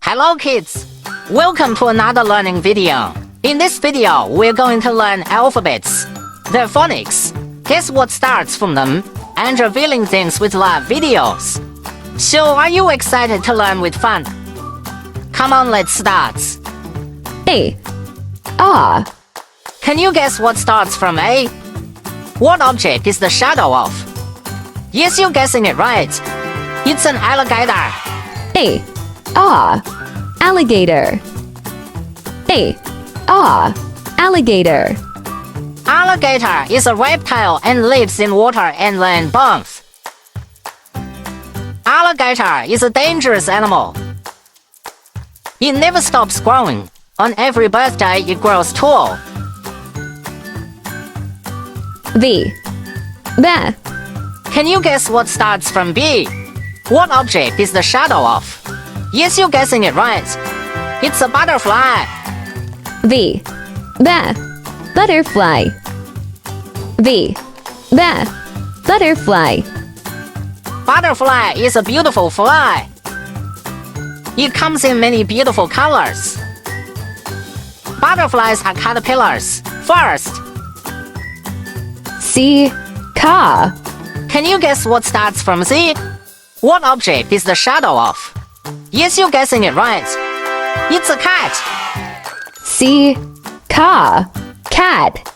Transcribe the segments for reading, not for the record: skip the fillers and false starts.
Hello kids! Welcome to another learning video. In this video, we're going to learn alphabets. They're phonics. Guess what starts from them? And revealing things with live videos. So are you excited to learn with fun? Come on, let's start. A. Ah. Can you guess what starts from A? What object is the shadow of? Yes, you're guessing it right. It's an alligator. A. Ah. Alligator. A. Ah. Alligator. Alligator is a reptile and lives in water and land both. Alligator is a dangerous animal. It never stops growing. On every birthday, it grows tall. B. Ba. Can you guess what starts from B? What object is the shadow of? Yes, you're guessing it right. It's a butterfly. V. Ba. Butterfly. V. Ba. Butterfly. Butterfly is a beautiful fly. It comes in many beautiful colors. Butterflies are caterpillars. First. C. Ka. Can you guess what starts from Z? What object is the shadow of? Yes, you're guessing it right. It's a cat. C. Ka. Cat.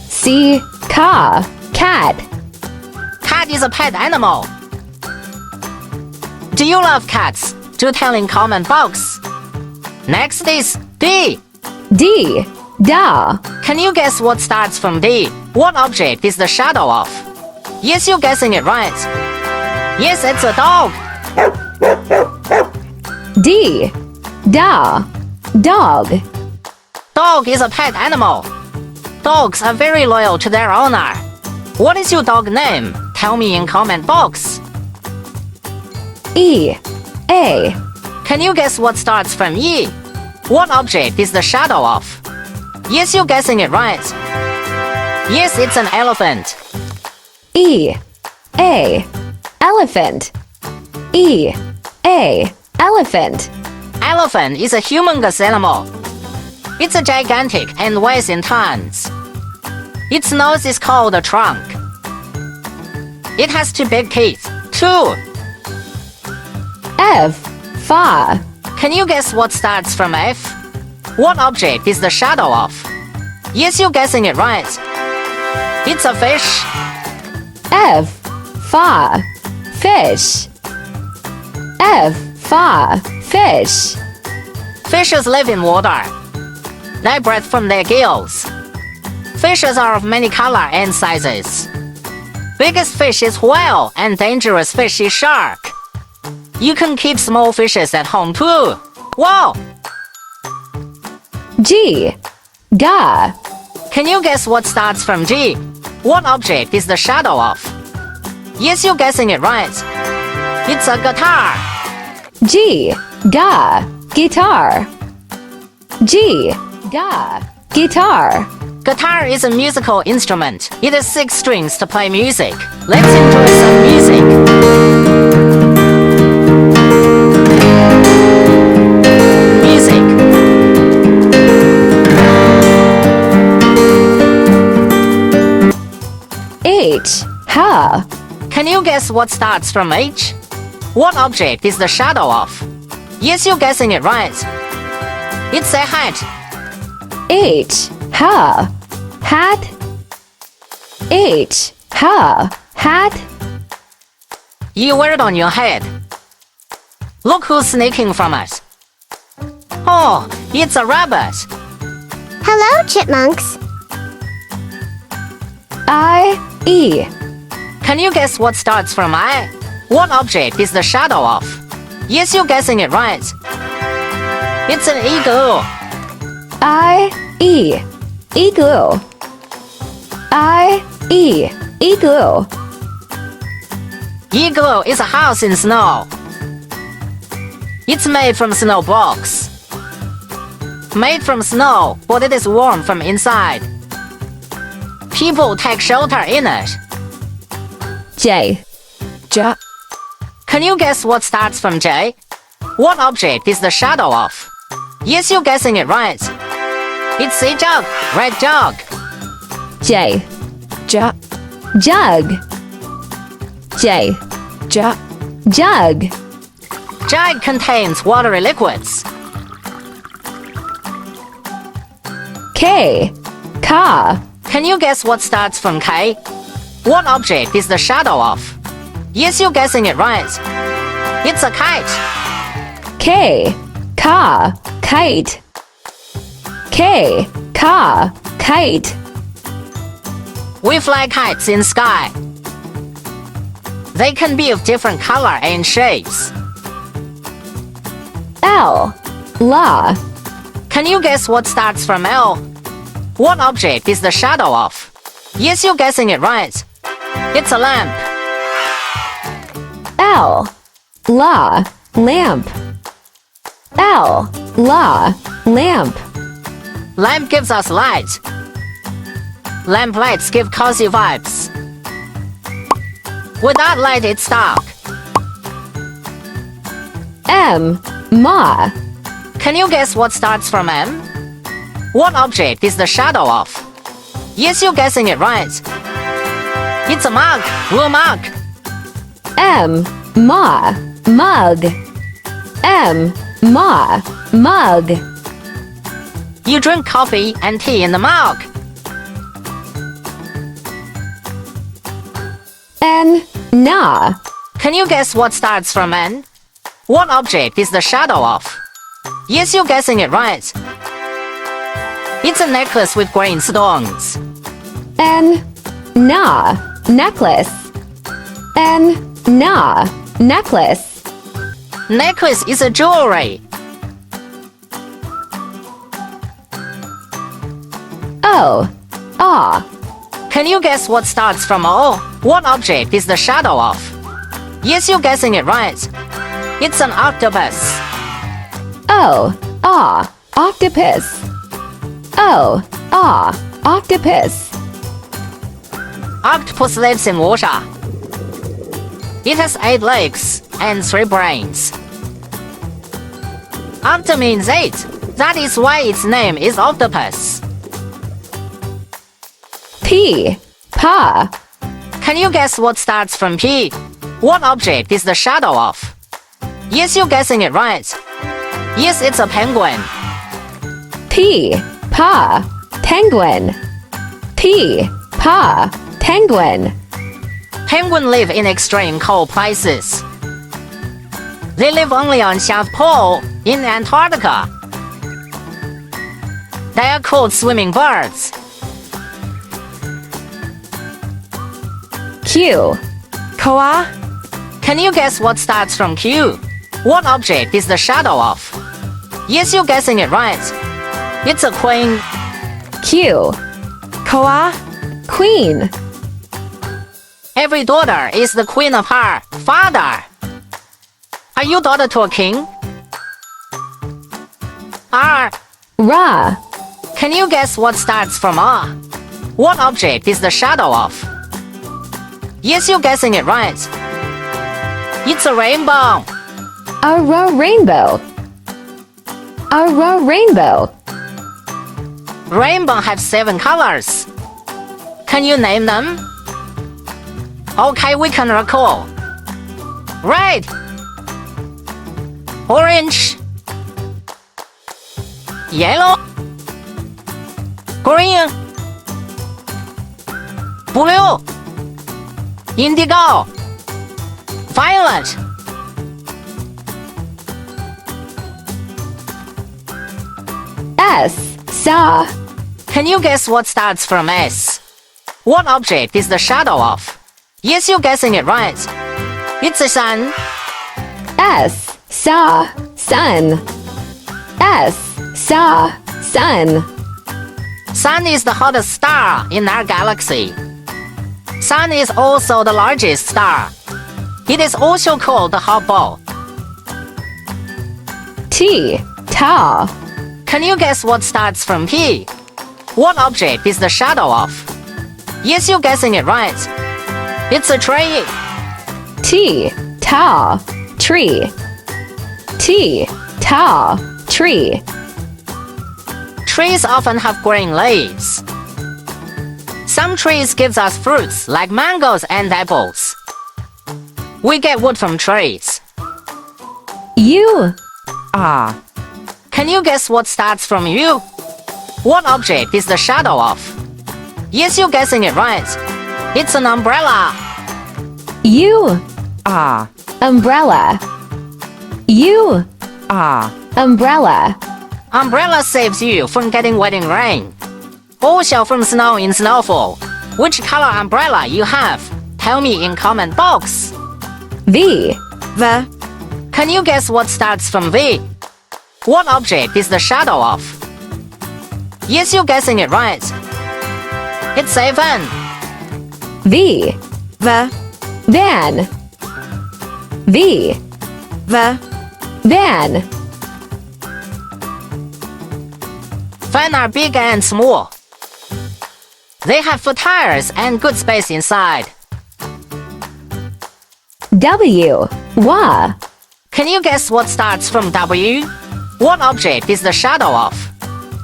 C. Ka. Cat. Cat is a pet animal. Do you love cats? Do tell in comment box. Next is D. D. Da. Can you guess what starts from D? What object is the shadow of? Yes, you're guessing it right. Yes, it's a dog. D. Da. Dog. Dog is a pet animal. Dogs are very loyal to their owner. What is your dog name? Tell me in comment box. E. A. Can you guess what starts from E? What object is the shadow of? Yes, you're guessing it right. Yes, it's an elephant. E. A. Elephant. E. A. Elephant. Elephant is a humongous animal. It's a gigantic and weighs in tons. Its nose is called a trunk. It has two big teeth, too. F. Fa. Can you guess what starts from F? What object is the shadow of? Yes, you're guessing it right. It's a fish. F. Fa. Fish. F. Fa. Fish. Fishes live in water. They breathe from their gills. Fishes are of many colors and sizes. Biggest fish is whale and dangerous fish is shark. You can keep small fishes at home too. Whoa! G. Ga. Can you guess what starts from G? What object is the shadow of? Yes, you're guessing it right. It's a guitar. G. Ga. Guitar. G. Ga. Guitar. Guitar is a musical instrument. It has 6 strings to play music. Let's enjoy some music. Music. H. Ha. Can you guess what starts from H? What object is the shadow of? Yes, you're guessing it right. It's a hat. H. Ha. Hat. H. Ha. Hat. You wear it on your head. Look who's sneaking from us. Oh, it's a rabbit. Hello, chipmunks. I. E. Can you guess what starts from I? What object is the shadow of? Yes, you're guessing it right. It's an igloo. I. E. Igloo. I. E. Igloo. Igloo is a house in snow. It's made from snow blocks. Made from snow, but it is warm from inside. People take shelter in it. J. Ja. Can you guess what starts from J? What object is the shadow of? Yes, you're guessing it right. It's a jug, red jug. J. Jug. Jug. J. Jug. Jug. Jug contains watery liquids. K. Car. Can you guess what starts from K? What object is the shadow of? Yes, you're guessing it right. It's a kite. K. Car. Kite. K. Car. Kite. We fly kites in sky. They can be of different color and shapes. L. La. Can you guess what starts from L? What object is the shadow of? Yes, you're guessing it right. It's a lamp. L. La. Lamp. L. La. Lamp. Lamp gives us light. Lamp lights give cozy vibes. Without light, it's dark. M. Ma. Can you guess what starts from M? What object is the shadow of? Yes, you're guessing it right. It's a mug, blue mug. M. Ma. Mug. M. Ma. Mug. You drink coffee and tea in the mug. N. Na. Can you guess what starts from N? What object is the shadow of? Yes, you're guessing it right. It's a necklace with green stones. N. Na. Necklace. N. Na. Necklace. Necklace is a jewelry. O. Ah. Can you guess what starts from O? What object is the shadow of? Yes, you're guessing it right. It's an octopus. O. Ah. Octopus. O. Ah. Octopus. Octopus lives in water. It has 8 legs and 3 brains. Octo means 8. That is why its name is octopus. P. Pa. Can you guess what starts from P? What object is the shadow of? Yes, you're guessing it right. Yes, it's a penguin. P. Pa. Penguin. P. Pa. Penguin. Penguins live in extreme cold places. They live only on South Pole in Antarctica. They are called swimming birds. Q. Koa. Can you guess what starts from Q? What object is the shadow of? Yes, you're guessing it right. It's a queen. Q. Koa. Queen. Every daughter is the queen of her father. Are you daughter to a king? R. Ra. Can you guess what starts from R? What object is the shadow of? Yes, you're guessing it right. It's a rainbow. A rainbow. A rainbow. Rainbow have 7 colors. Can you name them? Okay, we can recall. Red, orange, yellow, green, blue, indigo, violet. S. Saw. Can you guess what starts from S? What object is the shadow of? Yes, you're guessing it right. It's a sun. S. Saw. Sun. S. Saw. Sun. Sun is the hottest star in our galaxy. Sun is also the largest star. It is also called the hot ball. T. Tall. Can you guess what starts from T? What object is the shadow of? Yes, you're guessing it right. It's a tree. T. Tall. Tree. T. Tall. Tree. Trees often have green leaves. Some trees give us fruits like mangoes and apples. We get wood from trees. U. Can you guess what starts from U? What object is the shadow of? Yes, you're guessing it right. It's an umbrella. U. Umbrella. U. Umbrella. Umbrella saves you from getting wet in rain. Also from snow in snowfall. Which color umbrella you have? Tell me in comment box. V. Can you guess what starts from V? What object is the shadow of? Yes, you're guessing it right. It's a van. V. Van. V. Van. Vans are big and small. They have 4 tires and good space inside. W. Wa. Can you guess what starts from W? What object is the shadow of?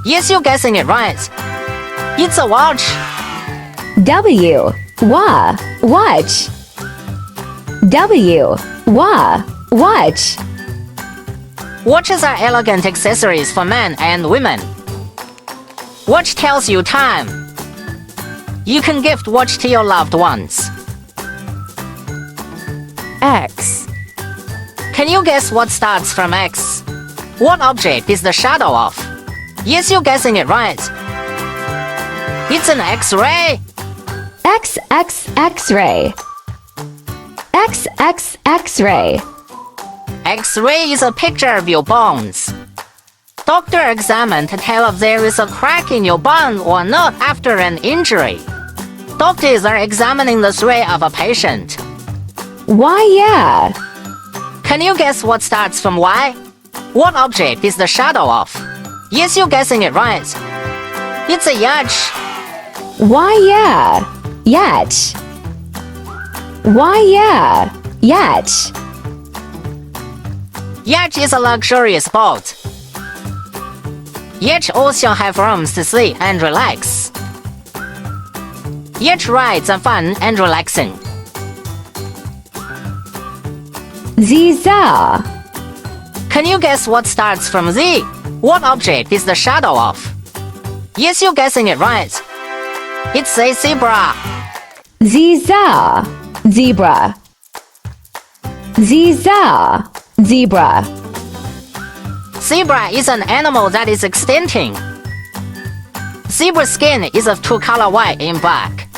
Yes, you're guessing it right. It's a watch. W. Wa. Watch. W. Wa. Watch. Watches are elegant accessories for men and women. Watch tells you time. You can gift watch to your loved ones. X. Can you guess what starts from X? What object is the shadow of? Yes, you're guessing it right. It's an X-ray. X. X-ray. X. X-ray. X-ray is a picture of your bones. Doctor examine to tell if there is a crack in your bone or not after an injury. Doctors are examining the x-ray of a patient. Why, yeah. Can you guess what starts from Y? What object is the shadow of? Yes, you're guessing it right. It's a yacht. Why, yeah. Yacht. Why, yeah. Yacht. Yacht is a luxurious boat. Yacht also have rooms to sleep and relax. Yacht rides are fun and relaxing. Ziza. Can you guess what starts from Z? What object is the shadow of? Yes, you're guessing it right. It's a zebra. Ziza. Zebra. Ziza. Zebra. Zebra is an animal that is extincting. Zebra skin is of 2-color white and black.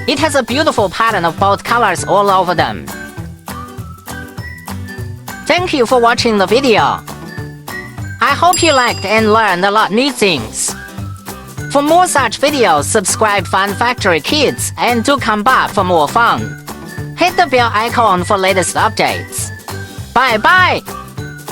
It has a beautiful pattern of both colors all over them. Thank you for watching the video. I hope you liked and learned a lot new things. For more such videos, subscribe Fun Factory Kids and do come back for more fun. Hit the bell icon for latest updates. Bye bye!